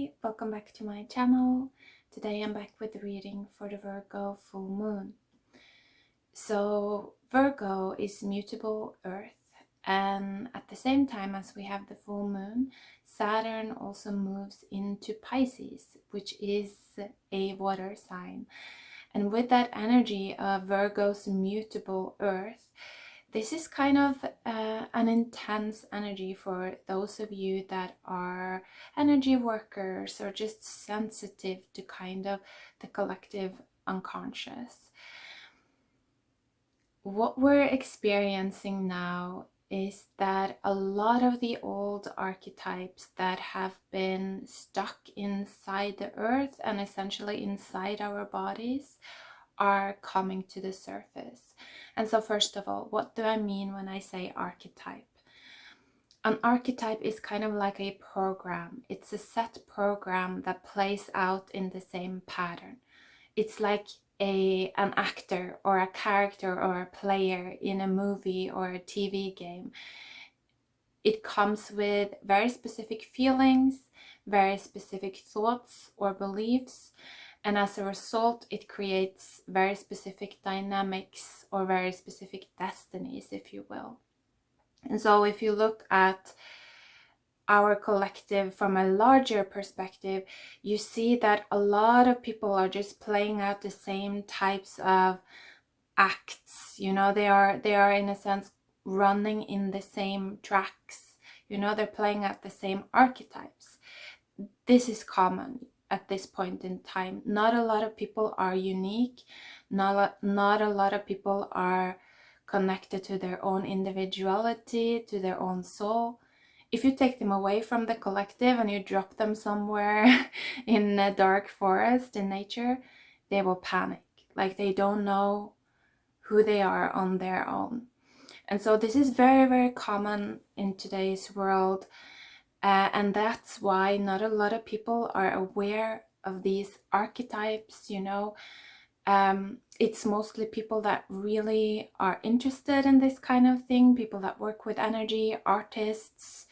Hi, welcome back to my channel. Today I'm back with the reading for the Virgo full moon. So Virgo is mutable earth, and at the same time as we have the full moon, Saturn also moves into Pisces, which is a water sign. And with that energy of Virgo's mutable earth, this is kind of an intense energy for those of you that are energy workers or just sensitive to kind of the collective unconscious. What we're experiencing now is that a lot of the old archetypes that have been stuck inside the earth and essentially inside our bodies are coming to the surface. And so first of all, what do I mean when I say archetype? An archetype is kind of like a program. It's a set program that plays out in the same pattern. It's like an actor or a character or a player in a movie or a TV game. It comes with very specific feelings, very specific thoughts or beliefs, and as a result, it creates very specific dynamics or very specific destinies, if you will. And so if you look at our collective from a larger perspective, you see that a lot of people are just playing out the same types of acts. You know, they are in a sense running in the same tracks. You know, they're playing out the same archetypes. This is common at this point in time. Not a lot of people are unique. Not a lot of people are connected to their own individuality, to their own soul. If you take them away from the collective and you drop them somewhere in a dark forest in nature, they will panic. Like they don't know who they are on their own. And so this is very, very common in today's world. And that's why not a lot of people are aware of these archetypes, you know. It's mostly people that really are interested in this kind of thing, people that work with energy, artists,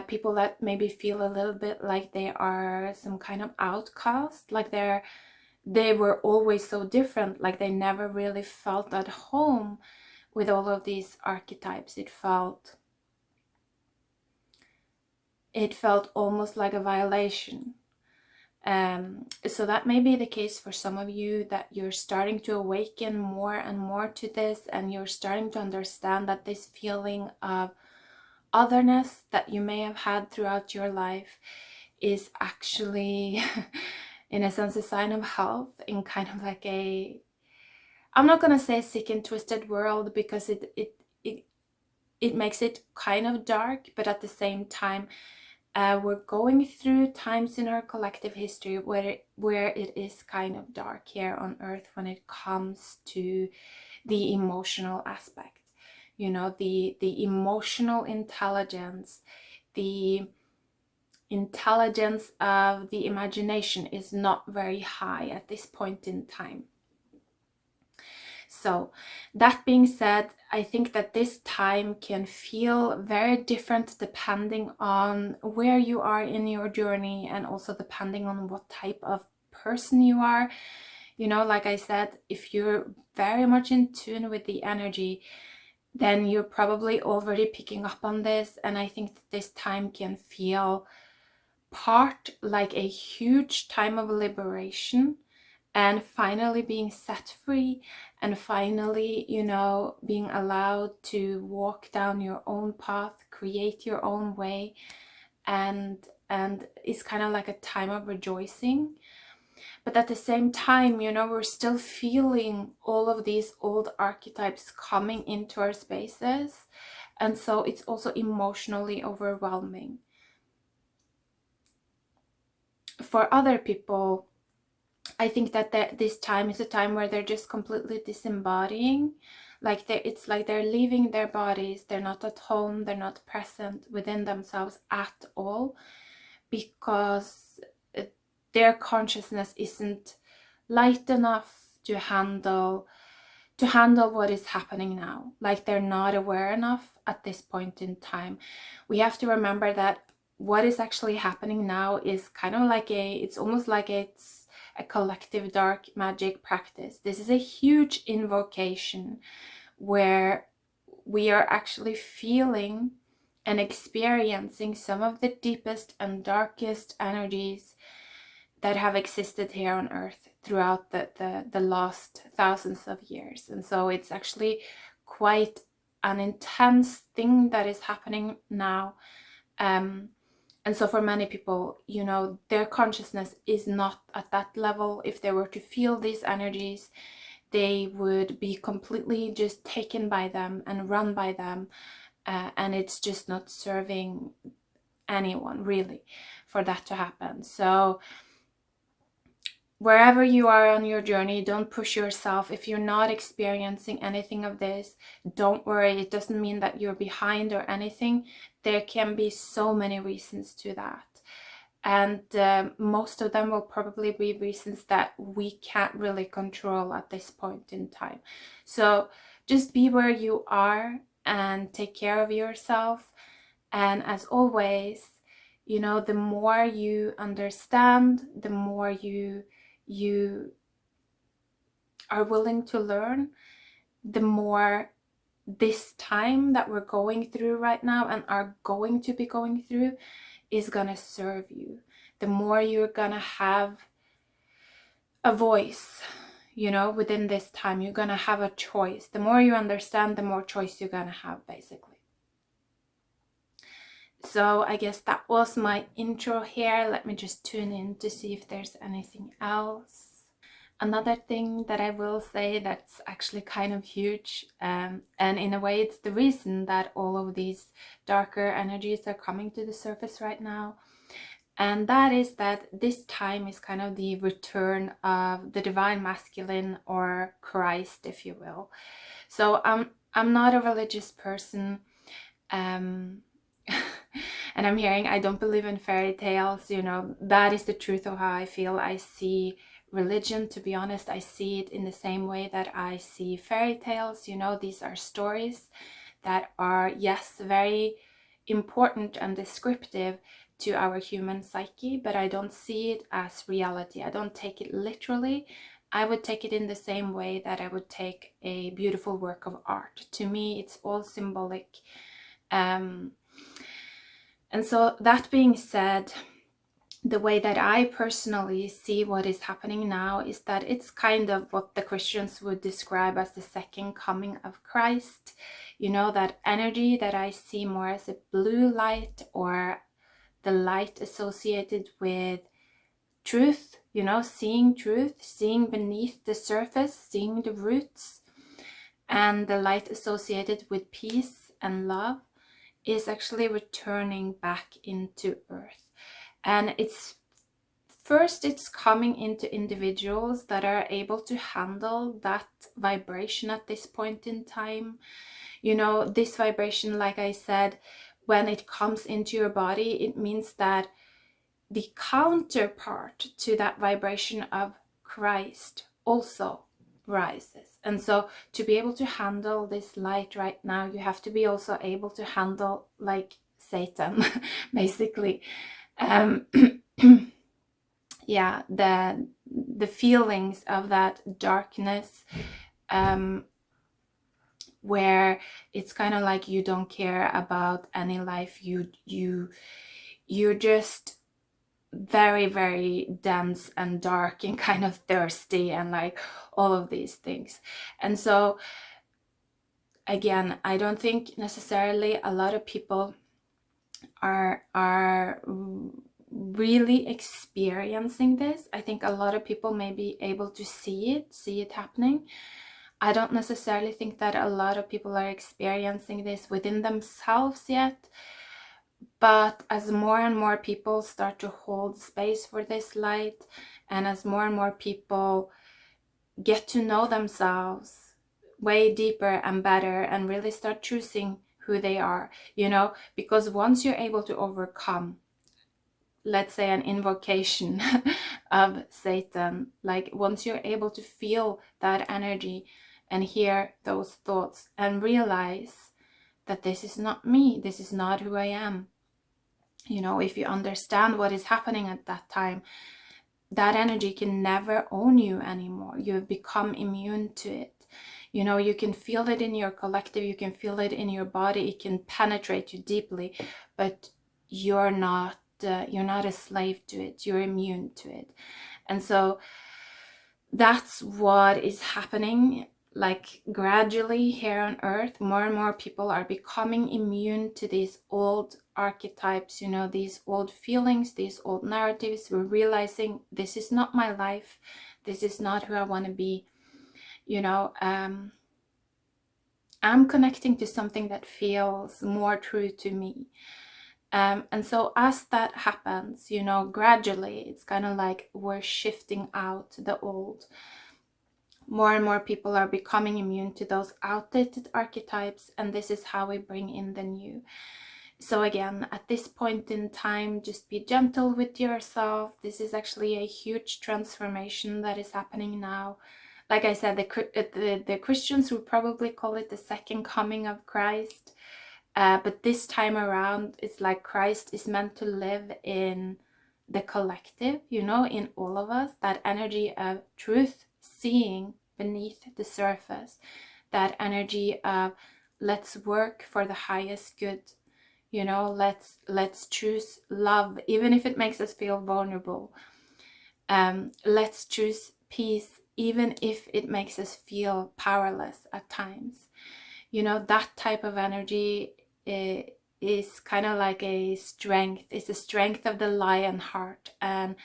people that maybe feel a little bit like they are some kind of outcast, like they were always so different, like they never really felt at home with all of these archetypes. It felt almost like a violation. So that may be the case for some of you, that you're starting to awaken more and more to this, and you're starting to understand that this feeling of otherness that you may have had throughout your life is actually in a sense a sign of health in kind of like a, I'm not gonna say sick and twisted world, because it makes it kind of dark, but at the same time we're going through times in our collective history where it is kind of dark here on earth when it comes to the emotional aspect. You know, the emotional intelligence, the intelligence of the imagination is not very high at this point in time. So that being said, I think that this time can feel very different depending on where you are in your journey, and also depending on what type of person you are. You know, like I said, if you're very much in tune with the energy, then you're probably already picking up on this. And I think that this time can feel part like a huge time of liberation, and finally being set free, and finally, you know, being allowed to walk down your own path, create your own way, and it's kind of like a time of rejoicing. But at the same time, you know, we're still feeling all of these old archetypes coming into our spaces, and so it's also emotionally overwhelming. For other people, I think that this time is a time where they're just completely disembodying, like it's like they're leaving their bodies, they're not at home, they're not present within themselves at all, because their consciousness isn't light enough to handle what is happening now. Like they're not aware enough at this point in time. We have to remember that what is actually happening now is kind of like it's almost like it's a collective dark magic practice. This is a huge invocation where we are actually feeling and experiencing some of the deepest and darkest energies that have existed here on earth throughout the last thousands of years. And so it's actually quite an intense thing that is happening now. And so for many people, you know, their consciousness is not at that level. If they were to feel these energies, they would be completely just taken by them and run by them. And it's just not serving anyone really for that to happen. So wherever you are on your journey, don't push yourself. If you're not experiencing anything of this, don't worry. It doesn't mean that you're behind or anything. There can be so many reasons to that. And most of them will probably be reasons that we can't really control at this point in time. So just be where you are and take care of yourself. And as always, you know, the more you understand, the more you are willing to learn, the more this time that we're going through right now and are going to be going through is gonna serve you. The more you're gonna have a voice, you know, within this time, you're gonna have a choice. The more you understand, the more choice you're gonna have, basically. So I guess that was my intro here. Let me just tune in to see if there's anything else. Another thing that I will say that's actually kind of huge, and in a way it's the reason that all of these darker energies are coming to the surface right now, and that is that this time is kind of the return of the divine masculine, or Christ, if you will. So I'm not a religious person, and I'm hearing I don't believe in fairy tales. You know, that is the truth of how I feel. I see religion, to be honest, I see it in the same way that I see fairy tales. You know, these are stories that are, yes, very important and descriptive to our human psyche, but I don't see it as reality. I don't take it literally. I would take it in the same way that I would take a beautiful work of art. To me, it's all symbolic. And so that being said, the way that I personally see what is happening now is that it's kind of what the Christians would describe as the second coming of Christ. You know, that energy that I see more as a blue light, or the light associated with truth, you know, seeing truth, seeing beneath the surface, seeing the roots, and the light associated with peace and love is actually returning back into earth. And it's coming into individuals that are able to handle that vibration at this point in time. You know, this vibration, like I said, when it comes into your body, it means that the counterpart to that vibration of Christ also rises. And so to be able to handle this light right now, you have to be also able to handle like Satan, basically. Yeah, the feelings of that darkness, where it's kind of like you don't care about any life. You're just very, very dense and dark and kind of thirsty and like all of these things. And so again, I don't think necessarily a lot of people are really experiencing this. I think a lot of people may be able to see it happening. I don't necessarily think that a lot of people are experiencing this within themselves yet. But as more and more people start to hold space for this light, and as more and more people get to know themselves way deeper and better, and really start choosing who they are, you know, because once you're able to overcome, let's say, an invocation of Satan, like once you're able to feel that energy and hear those thoughts and realize that this is not me, this is not who I am, You know, if you understand what is happening at that time, that energy can never own you anymore. You have become immune to it. You know, you can feel it in your collective, you can feel it in your body, it can penetrate you deeply, but you're not a slave to it, you're immune to it. And so that's what is happening, like gradually here on earth. More and more people are becoming immune to these old archetypes, you know, these old feelings, these old narratives. We're realizing this is not my life, this is not who I want to be. You know, I'm connecting to something that feels more true to me. And so as that happens, you know, gradually, it's kind of like we're shifting out the old. More and more people are becoming immune to those outdated archetypes, and this is how we bring in the new. So again, at this point in time, just be gentle with yourself. This is actually a huge transformation that is happening now. Like I said, the Christians would probably call it the second coming of Christ. But this time around, it's like Christ is meant to live in the collective, you know, in all of us. That energy of truth seeing beneath the surface. That energy of let's work for the highest good. You know, let's choose love, even if it makes us feel vulnerable. Let's choose peace, even if it makes us feel powerless at times. You know, that type of energy is kind of like a strength. It's the strength of the lion heart, and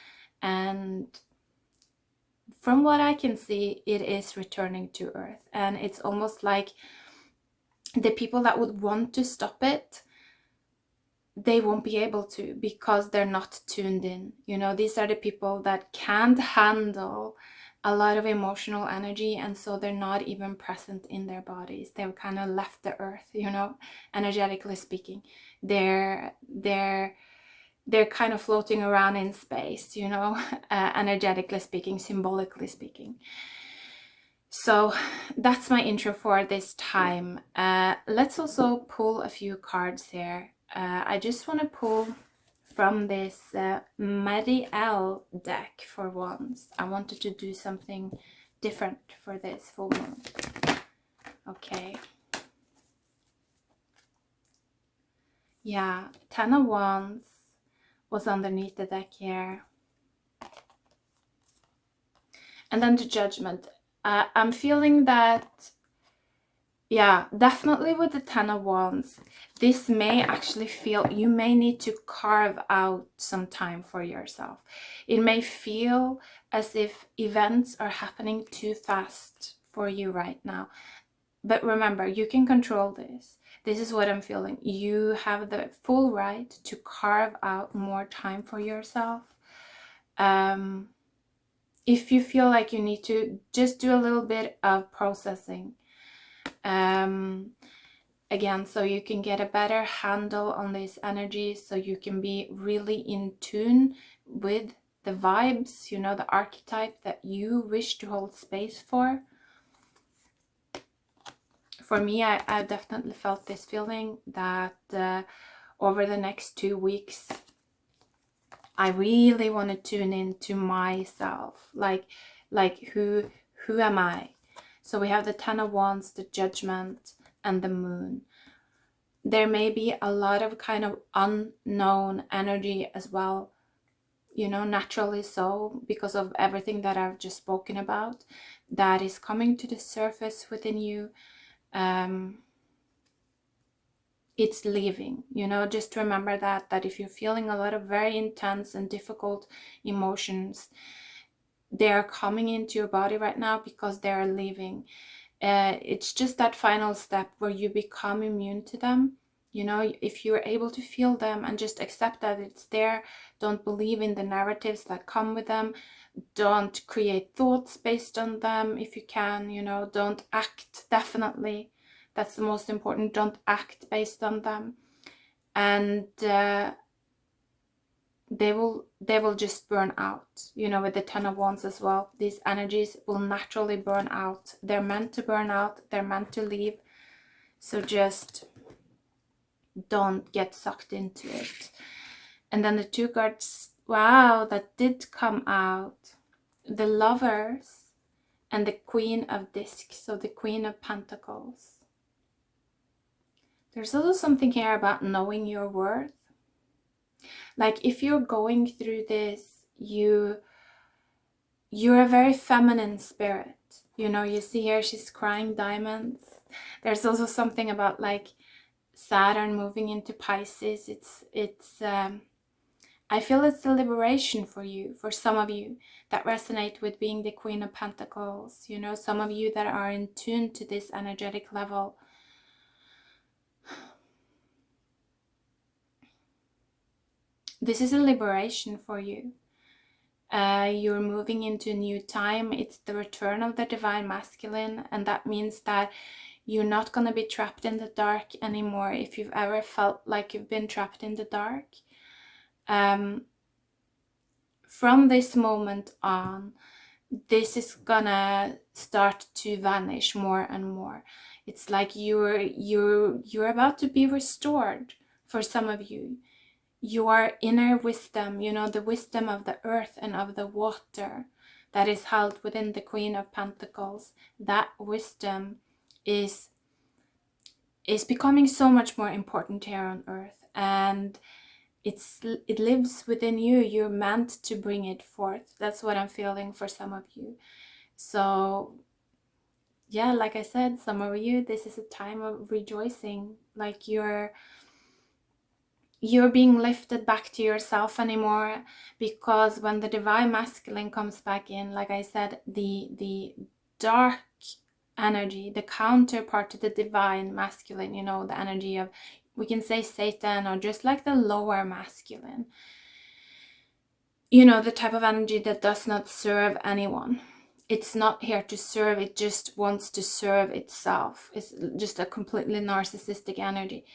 from what I can see, it is returning to earth. And it's almost like the people that would want to stop it, they won't be able to, because they're not tuned in. You know, these are the people that can't handle a lot of emotional energy, and so they're not even present in their bodies. They've kind of left the earth, you know, energetically speaking. They're kind of floating around in space, you know, energetically speaking, symbolically speaking. So that's my intro for this time. Let's also pull a few cards here. I just want to pull from this Marielle deck for once. I wanted to do something different for this full moon. Okay. Yeah, Ten of Wands was underneath the deck here. And then the Judgment. I'm feeling that, yeah, definitely with the Ten of Wands, this may actually feel, you may need to carve out some time for yourself. It may feel as if events are happening too fast for you right now. But remember, you can control this. This is what I'm feeling. You have the full right to carve out more time for yourself. If you feel like you need to, just do a little bit of processing. Again, so you can get a better handle on this energy, so you can be really in tune with the vibes, you know, the archetype that you wish to hold space for. For me, I definitely felt this feeling that over the next 2 weeks, I really want to tune into myself, like who am I? So we have the Ten of Wands, the Judgment, and the Moon. There may be a lot of kind of unknown energy as well, you know, naturally so, because of everything that I've just spoken about, that is coming to the surface within you. It's leaving, you know. Just remember that if you're feeling a lot of very intense and difficult emotions, they are coming into your body right now because they are leaving. It's just that final step where you become immune to them. You know, if you're able to feel them and just accept that it's there, don't believe in the narratives that come with them, don't create thoughts based on them if you can, you know, don't act, definitely. That's the most important. Don't act based on them. And they will just burn out, you know, with the Ten of Wands as well. These energies will naturally burn out. They're meant to burn out. They're meant to leave. So just don't get sucked into it. And then the two cards, wow, that did come out. The Lovers and the Queen of Discs, so the Queen of Pentacles. There's also something here about knowing your worth. Like if you're going through this, you're a very feminine spirit. You know, you see here she's crying diamonds. There's also something about like Saturn moving into Pisces. I feel it's a liberation for you, for some of you that resonate with being the Queen of Pentacles. You know, some of you that are in tune to this energetic level. This is a liberation for you. You're moving into a new time. It's the return of the divine masculine, and that means that you're not going to be trapped in the dark anymore. If you've ever felt like you've been trapped in the dark, from this moment on, this is gonna start to vanish more and more. It's like you're about to be restored. For some of you, your inner wisdom, you know, the wisdom of the earth and of the water that is held within the Queen of Pentacles, that wisdom is becoming so much more important here on earth, and it lives within you. You're meant to bring it forth. That's what I'm feeling for some of you. So yeah, like I said, some of you, this is a time of rejoicing. Like you're being lifted back to yourself anymore, because when the divine masculine comes back in, like I said, the dark energy, the counterpart to the divine masculine, you know, the energy of, we can say Satan, or just like the lower masculine, you know, the type of energy that does not serve anyone. It's not here to serve, it just wants to serve itself. It's just a completely narcissistic energy.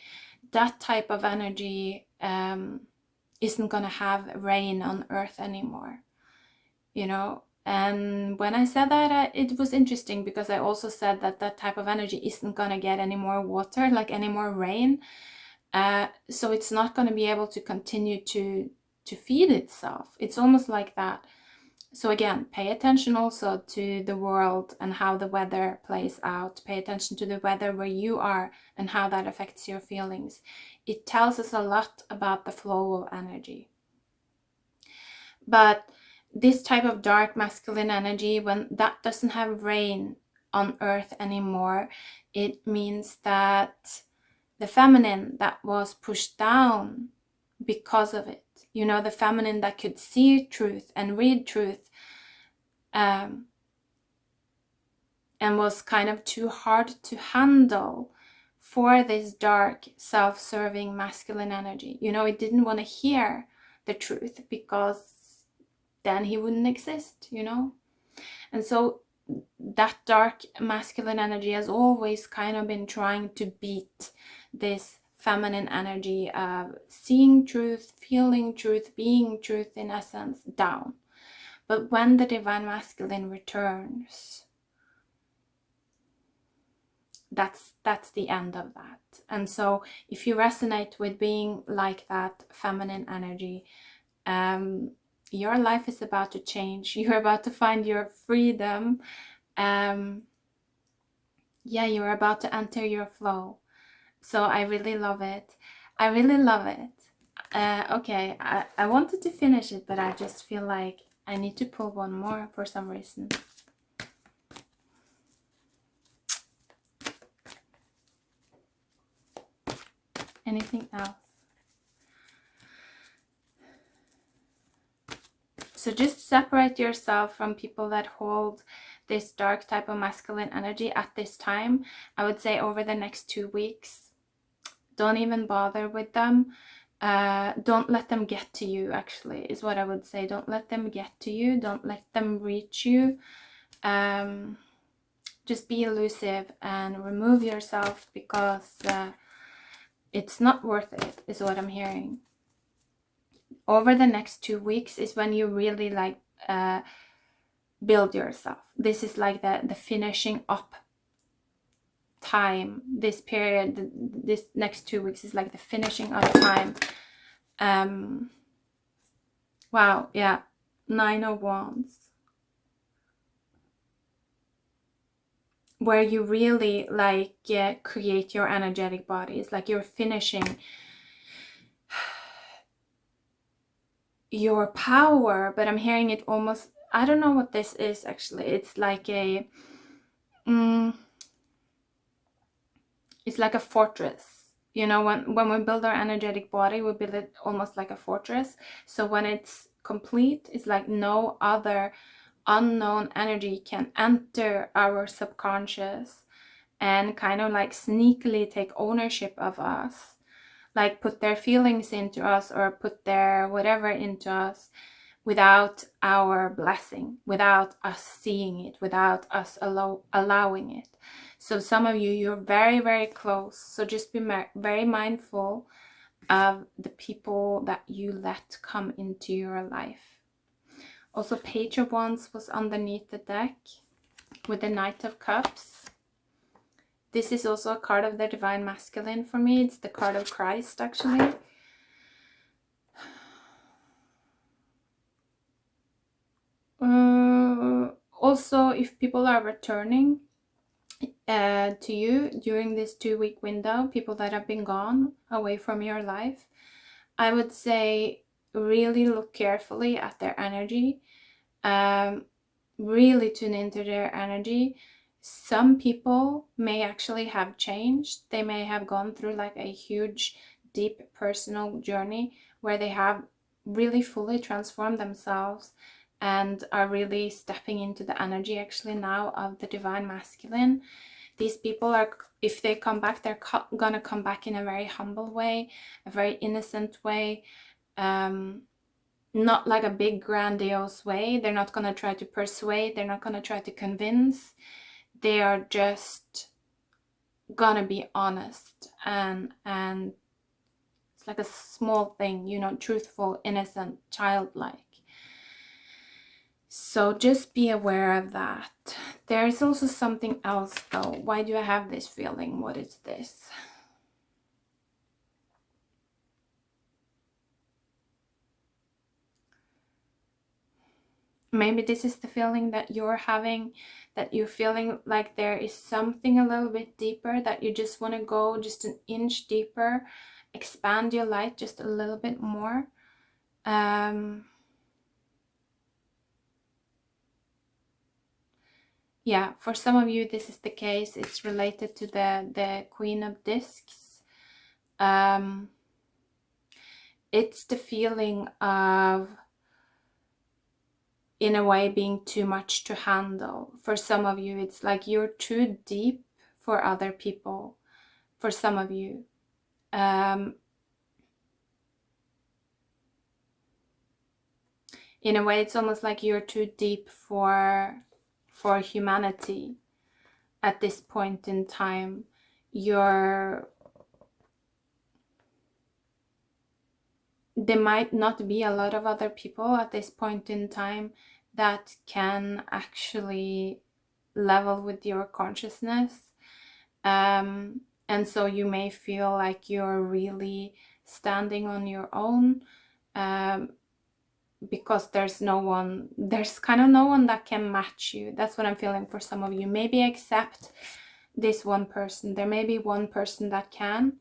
That type of energy isn't gonna have reign on earth anymore, you know. And when I said that, it was interesting, because I also said that that type of energy isn't gonna get any more water, like any more rain. So it's not gonna be able to continue to feed itself. It's almost like that. So again, pay attention also to the world and how the weather plays out. Pay attention to the weather where you are and how that affects your feelings. It tells us a lot about the flow of energy. But this type of dark masculine energy, when that doesn't have reign on earth anymore, it means that the feminine that was pushed down because of it, you know, the feminine that could see truth and read truth, and was kind of too hard to handle for this dark, self-serving masculine energy. You know, it didn't want to hear the truth, because then he wouldn't exist, you know. And so that dark masculine energy has always kind of been trying to beat this feminine energy of seeing truth, feeling truth, being truth in essence down. But when the divine masculine returns, that's the end of that. And so if you resonate with being like that feminine energy, your life is about to change. You're about to find your freedom. Yeah, you're about to enter your flow. So I really love it. I really love it. Okay, I wanted to finish it, but I just feel like I need to pull one more for some reason. Anything else? So just separate yourself from people that hold this dark type of masculine energy at this time. I would say over the next 2 weeks, don't even bother with them. Don't let them get to you, actually, is what I would say. Don't let them get to you. Don't let them reach you. Just be elusive and remove yourself, because it's not worth it, is what I'm hearing. Over the next 2 weeks is when you really like build yourself. This is like the finishing up time. This period, this next 2 weeks is like the finishing up time. Wow, yeah. 9 of Wands. Where you really like create your energetic bodies, like you're finishing your power. But I'm hearing it almost, I don't know what this is actually. It's like a it's like a fortress. You know, when we build our energetic body, we build it almost like a fortress. So when it's complete, it's like no other unknown energy can enter our subconscious and kind of like sneakily take ownership of us, like put their feelings into us or put their whatever into us without our blessing, without us seeing it, without us allowing it. So some of you, you're very, very close. So just be very mindful of the people that you let come into your life. Also, Page of Wands was underneath the deck with the Knight of Cups. This is also a card of the Divine Masculine for me. It's the card of Christ, actually. Also, if people are returning to you during this 2-week window, people that have been gone away from your life, I would say really look carefully at their energy. Really tune into their energy. Some people may actually have changed. They may have gone through like a huge, deep personal journey where they have really fully transformed themselves and are really stepping into the energy actually now of the Divine Masculine. These people are, if they come back, they're gonna come back in a very humble way, a very innocent way, not like a big grandiose way. They're not gonna try to persuade, they're not gonna try to convince. They are just gonna be honest, and it's like a small thing, you know, truthful, innocent, childlike. So just be aware of that. There's also something else though. Why do I have this feeling? What is this? Maybe this is the feeling that you're having, that you're feeling like there is something a little bit deeper, that you just want to go just an inch deeper, expand your light just a little bit more. Yeah, for some of you this is the case. It's related to the Queen of Discs. It's the feeling of, in a way, being too much to handle. For some of you, it's like you're too deep for other people. For some of you, in a way, it's almost like you're too deep for humanity at this point in time. There might not be a lot of other people at this point in time that can actually level with your consciousness. And so you may feel like you're really standing on your own, because there's kind of no one that can match you. That's what I'm feeling for some of you. Maybe except this one person. There may be one person that can.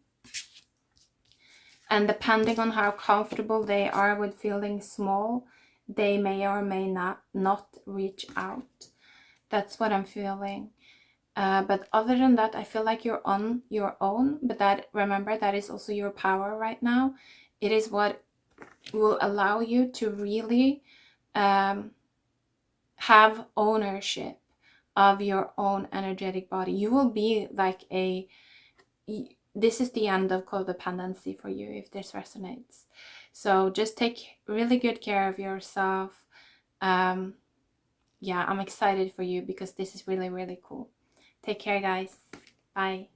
And depending on how comfortable they are with feeling small, they may or may not reach out. That's what I'm feeling. But other than that, I feel like you're on your own. But remember, that is also your power right now. It is what will allow you to really have ownership of your own energetic body. You will be like this is the end of codependency for you, if this resonates. So just take really good care of yourself. Yeah, I'm excited for you because this is really, really cool. Take care, guys. Bye.